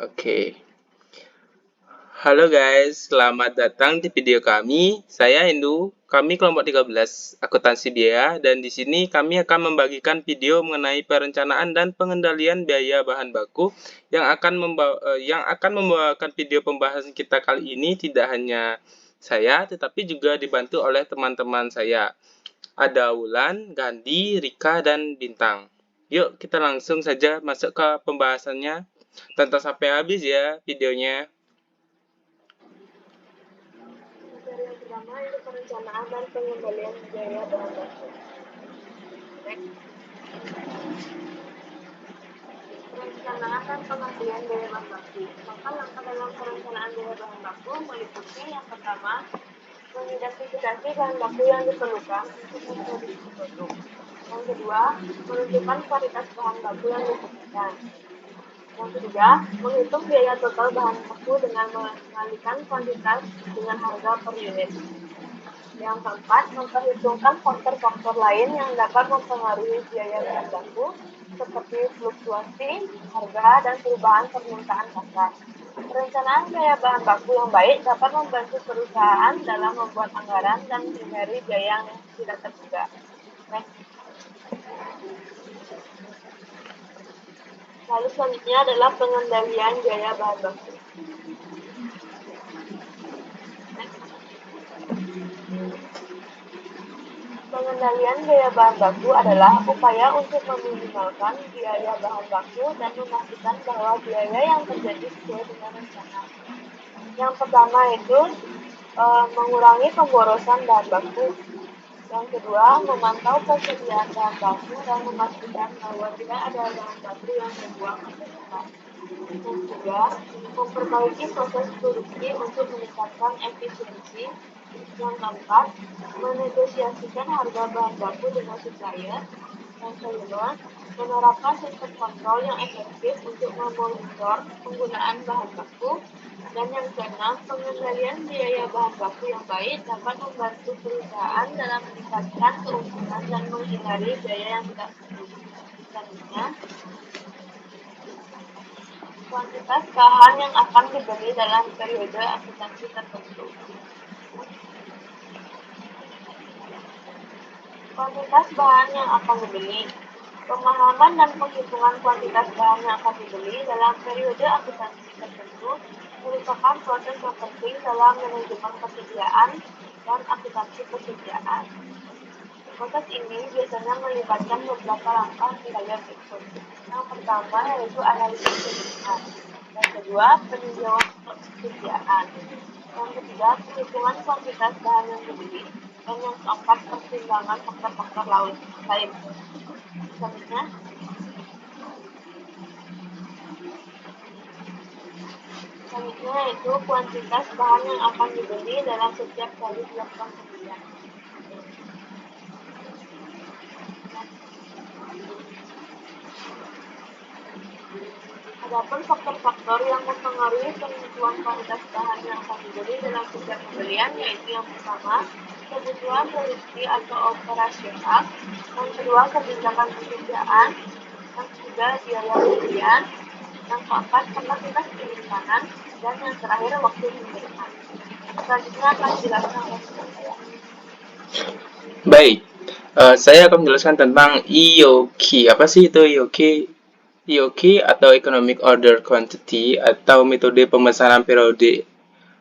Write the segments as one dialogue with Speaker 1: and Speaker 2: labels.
Speaker 1: Oke. Halo guys, selamat datang di video kami. Saya Hindu, kami kelompok 13 akuntansi biaya dan di sini kami akan membagikan video mengenai perencanaan dan pengendalian biaya bahan baku yang akan membawakan video pembahasan kita kali ini tidak hanya saya tetapi juga dibantu oleh teman-teman saya. Ada Wulan, Gandhi, Rika, dan Bintang. Yuk kita langsung saja masuk ke pembahasannya. Tonton sampai habis ya videonya.
Speaker 2: Materi yang pertama itu perencanaan dan pengendalian biaya bahan baku. Perencanaan dan pengendalian biaya bahan baku. Maka langkah dalam perencanaan biaya bahan baku meliputi yang pertama, mengidentifikasi bahan baku yang diperlukan untuk memproduksi produk. Yang kedua, menentukan kualitas bahan baku yang dibutuhkan. Yang ketiga, menghitung biaya total bahan baku dengan mengalihkan kuantitas dengan harga per unit. Yang keempat, memperhitungkan faktor-faktor lain yang dapat mempengaruhi biaya bahan baku, seperti fluktuasi harga dan perubahan permintaan pasar. Perencanaan biaya bahan baku yang baik dapat membantu perusahaan dalam membuat anggaran dan menghindari biaya yang tidak terduga. Lalu selanjutnya adalah pengendalian biaya bahan baku. Pengendalian biaya bahan baku adalah upaya untuk meminimalkan biaya bahan baku dan memastikan bahwa biaya yang terjadi sesuai dengan rencana. Yang pertama itu mengurangi pemborosan bahan baku. Yang kedua, memantau persediaan bahan baku dan memastikan bahwa tidak ada bahan baku yang terbuang atau rusak. Yang ketiga, memperbaiki proses produksi untuk meningkatkan efisiensi. Yang keempat, menegosiasikan harga bahan baku dengan supplier. Yang kelima, menerapkan sistem kontrol yang efektif untuk memonitor penggunaan bahan baku. Dan yang keenam, pengendalian biaya bahan baku yang baik dapat membantu perusahaan dalam meningkatkan keuntungan dan menghindari biaya yang tidak perlu. Selanjutnya, kuantitas bahan yang akan dibeli dalam periode akuntansi tertentu. Kuantitas bahan yang akan dibeli. Pemahaman dan penghitungan kuantitas bahan yang akan dibeli dalam periode akuntansi tertentu merupakan proses yang penting dalam manajemen persediaan dan akuntansi persediaan. Proses ini biasanya melibatkan beberapa langkah di layar berikut. Yang pertama yaitu analisis kebutuhan. Yang kedua, peninjauan persediaan. Yang ketiga, perhitungan kuantitas bahan yang dibeli. Dan yang keempat, pertimbangan faktor-faktor lain. Selanjutnya, yaitu kuantitas bahan yang akan dibeli dalam setiap kali dilakukan pembelian. Adapun faktor-faktor yang mempengaruhi penentuan kuantitas bahan yang akan dibeli dalam setiap pembelian yaitu yang pertama, kebutuhan produksi atau operasional, yang kedua, kebijakan persediaan, yang ketiga, biaya pembelian, yang keempat, kapasitas penyimpanan, dan yang terakhir, waktu pengiriman. Selanjutnya akan dijelaskan oleh saya.
Speaker 1: Baik, saya akan menjelaskan tentang EOQ. Apa sih itu EOQ? EOQ atau Economic Order Quantity atau metode pemesanan periode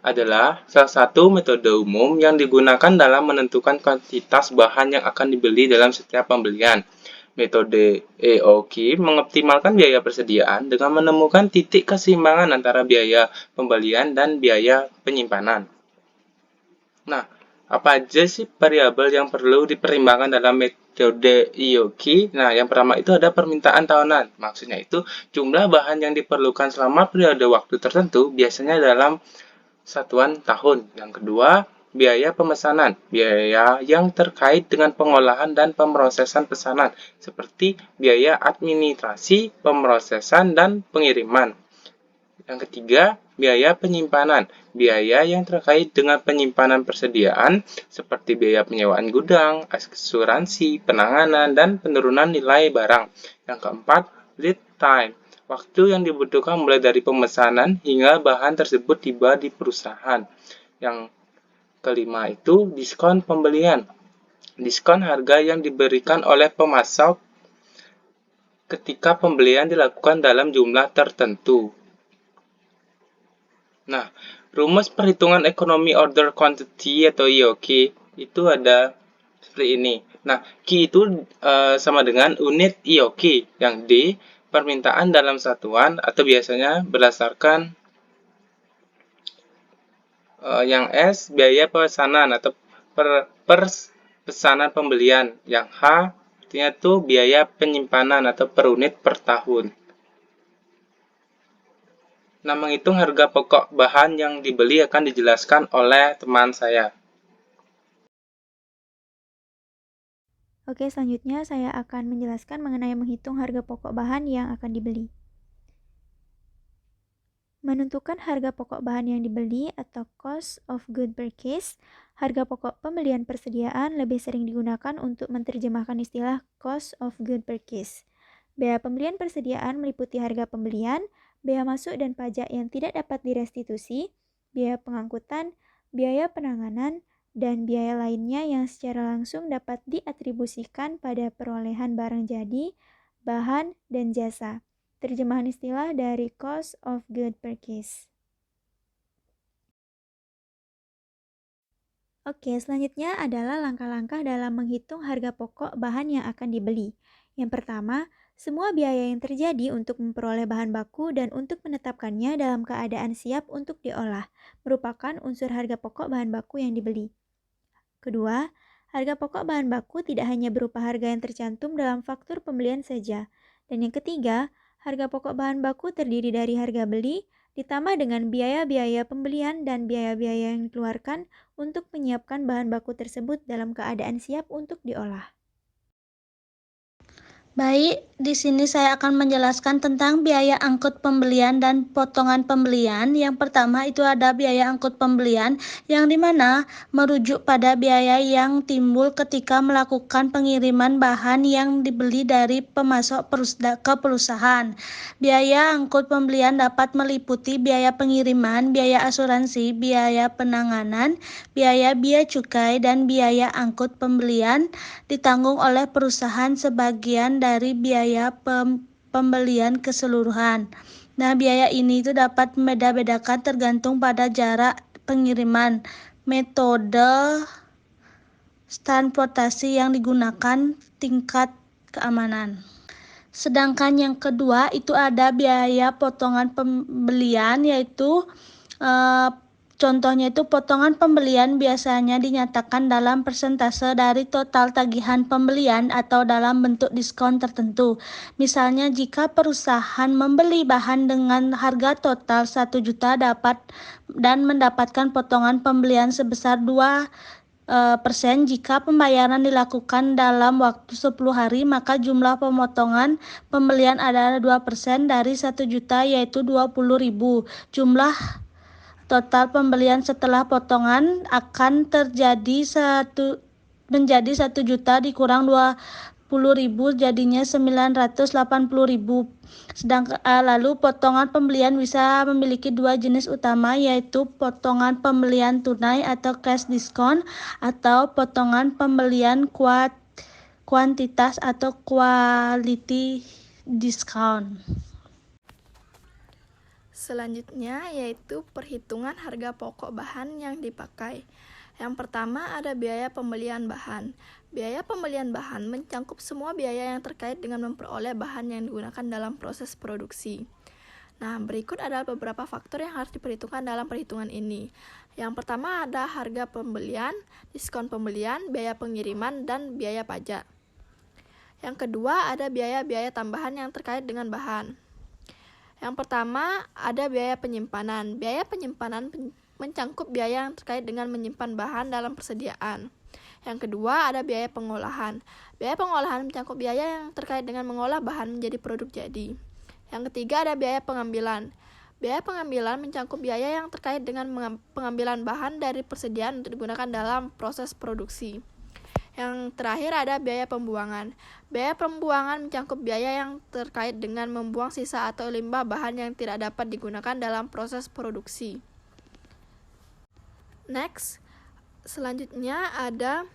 Speaker 1: adalah salah satu metode umum yang digunakan dalam menentukan kuantitas bahan yang akan dibeli dalam setiap pembelian. Metode EOQ mengoptimalkan biaya persediaan dengan menemukan titik keseimbangan antara biaya pembelian dan biaya penyimpanan. Nah, apa aja sih variabel yang perlu dipertimbangkan dalam metode EOQ? Nah, yang pertama itu ada permintaan tahunan. Maksudnya itu jumlah bahan yang diperlukan selama periode waktu tertentu biasanya dalam satuan tahun. Yang kedua, biaya pemesanan. Biaya yang terkait dengan pengolahan dan pemrosesan pesanan, seperti biaya administrasi, pemrosesan, dan pengiriman. Yang ketiga, biaya penyimpanan. Biaya yang terkait dengan penyimpanan persediaan seperti biaya penyewaan gudang, asuransi, penanganan, dan penurunan nilai barang. Yang keempat, lead time. Waktu yang dibutuhkan mulai dari pemesanan hingga bahan tersebut tiba di perusahaan. Yang kelima itu diskon pembelian. Diskon harga yang diberikan oleh pemasok ketika pembelian dilakukan dalam jumlah tertentu. Nah, rumus perhitungan ekonomi order quantity atau IOQ itu ada seperti ini. Nah, Q itu sama dengan unit IOQ, yang D permintaan dalam satuan atau biasanya berdasarkan yang S biaya pesanan atau per pesanan pembelian, yang H artinya itu biaya penyimpanan atau per unit per tahun. Nah, menghitung harga pokok bahan yang dibeli akan dijelaskan oleh teman saya.
Speaker 3: Oke, selanjutnya saya akan menjelaskan mengenai menghitung harga pokok bahan yang akan dibeli. Menentukan harga pokok bahan yang dibeli atau cost of good purchase, harga pokok pembelian persediaan lebih sering digunakan untuk menerjemahkan istilah cost of good purchase. Biaya pembelian persediaan meliputi harga pembelian, biaya masuk dan pajak yang tidak dapat direstitusi, biaya pengangkutan, biaya penanganan, dan biaya lainnya yang secara langsung dapat diatribusikan pada perolehan barang jadi, bahan, dan jasa. Terjemahan istilah dari cost of good purchase. Oke, selanjutnya adalah langkah-langkah dalam menghitung harga pokok bahan yang akan dibeli. Yang pertama, semua biaya yang terjadi untuk memperoleh bahan baku dan untuk menetapkannya dalam keadaan siap untuk diolah merupakan unsur harga pokok bahan baku yang dibeli. Kedua, harga pokok bahan baku tidak hanya berupa harga yang tercantum dalam faktur pembelian saja. Dan yang ketiga, harga pokok bahan baku terdiri dari harga beli, ditambah dengan biaya-biaya pembelian dan biaya-biaya yang dikeluarkan untuk menyiapkan bahan baku tersebut dalam keadaan siap untuk diolah.
Speaker 4: Baik, di sini saya akan menjelaskan tentang biaya angkut pembelian dan potongan pembelian. Yang pertama itu ada biaya angkut pembelian, yang dimana merujuk pada biaya yang timbul ketika melakukan pengiriman bahan yang dibeli dari pemasok ke perusahaan. Biaya angkut pembelian dapat meliputi biaya pengiriman, biaya asuransi, biaya penanganan, biaya cukai, dan biaya angkut pembelian ditanggung oleh perusahaan sebagian dari biaya pembelian keseluruhan. Nah, biaya ini itu dapat membeda-bedakan tergantung pada jarak pengiriman, metode transportasi yang digunakan, tingkat keamanan. Sedangkan yang kedua itu ada biaya potongan pembelian, yaitu contohnya itu potongan pembelian biasanya dinyatakan dalam persentase dari total tagihan pembelian atau dalam bentuk diskon tertentu. Misalnya jika perusahaan membeli bahan dengan harga total 1 juta dan mendapatkan potongan pembelian sebesar 2% jika pembayaran dilakukan dalam waktu 10 hari, maka jumlah pemotongan pembelian adalah 2% dari 1 juta yaitu 20.000. Jumlah total pembelian setelah potongan akan menjadi 1 juta dikurang 20.000 jadinya 980.000. Sedangkan lalu potongan pembelian bisa memiliki dua jenis utama, yaitu potongan pembelian tunai atau cash discount atau potongan pembelian kuantitas atau quality discount.
Speaker 5: Selanjutnya yaitu perhitungan harga pokok bahan yang dipakai. Yang pertama ada biaya pembelian bahan. Biaya pembelian bahan mencakup semua biaya yang terkait dengan memperoleh bahan yang digunakan dalam proses produksi. Nah, berikut adalah beberapa faktor yang harus diperhitungkan dalam perhitungan ini. Yang pertama ada harga pembelian, diskon pembelian, biaya pengiriman, dan biaya pajak. Yang kedua ada biaya-biaya tambahan yang terkait dengan bahan. Yang pertama, ada biaya penyimpanan. Biaya penyimpanan mencakup biaya yang terkait dengan menyimpan bahan dalam persediaan. Yang kedua, ada biaya pengolahan. Biaya pengolahan mencakup biaya yang terkait dengan mengolah bahan menjadi produk jadi. Yang ketiga, ada biaya pengambilan. Biaya pengambilan mencakup biaya yang terkait dengan pengambilan bahan dari persediaan untuk digunakan dalam proses produksi. Yang terakhir ada biaya pembuangan. Biaya pembuangan mencakup biaya yang terkait dengan membuang sisa atau limbah bahan yang tidak dapat digunakan dalam proses produksi. Next, selanjutnya ada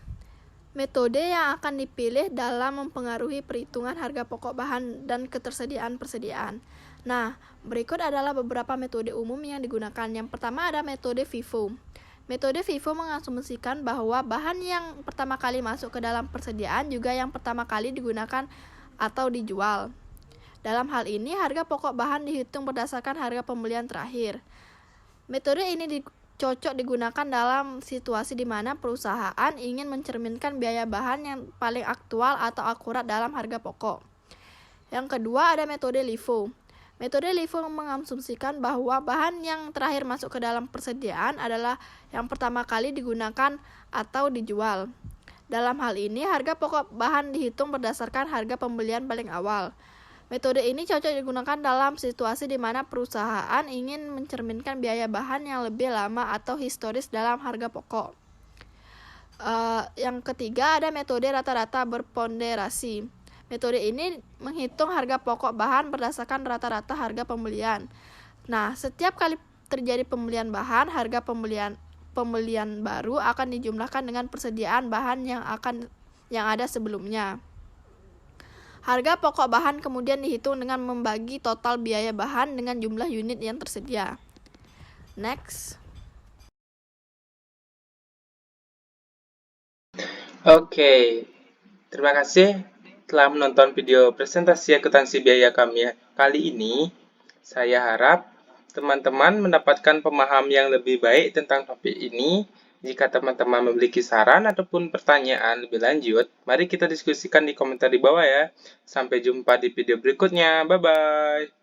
Speaker 5: metode yang akan dipilih dalam mempengaruhi perhitungan harga pokok bahan dan persediaan. Nah, berikut adalah beberapa metode umum yang digunakan. Yang pertama ada metode FIFO. Metode FIFO mengasumsikan bahwa bahan yang pertama kali masuk ke dalam persediaan juga yang pertama kali digunakan atau dijual. Dalam hal ini, harga pokok bahan dihitung berdasarkan harga pembelian terakhir. Metode ini cocok digunakan dalam situasi di mana perusahaan ingin mencerminkan biaya bahan yang paling aktual atau akurat dalam harga pokok. Yang kedua ada metode LIFO. Metode LIFO mengasumsikan bahwa bahan yang terakhir masuk ke dalam persediaan adalah yang pertama kali digunakan atau dijual. Dalam hal ini, harga pokok bahan dihitung berdasarkan harga pembelian paling awal. Metode ini cocok digunakan dalam situasi di mana perusahaan ingin mencerminkan biaya bahan yang lebih lama atau historis dalam harga pokok. Yang ketiga ada metode rata-rata berponderasi. Metode ini menghitung harga pokok bahan berdasarkan rata-rata harga pembelian. Nah, setiap kali terjadi pembelian bahan, harga pembelian baru akan dijumlahkan dengan persediaan bahan yang ada sebelumnya. Harga pokok bahan kemudian dihitung dengan membagi total biaya bahan dengan jumlah unit yang tersedia. Next.
Speaker 1: Oke, terima kasih telah menonton video presentasi akuntansi biaya kami kali ini. Saya harap teman-teman mendapatkan pemahaman yang lebih baik tentang topik ini. Jika teman-teman memiliki saran ataupun pertanyaan lebih lanjut, mari kita diskusikan di komentar di bawah ya. Sampai jumpa di video berikutnya. Bye-bye.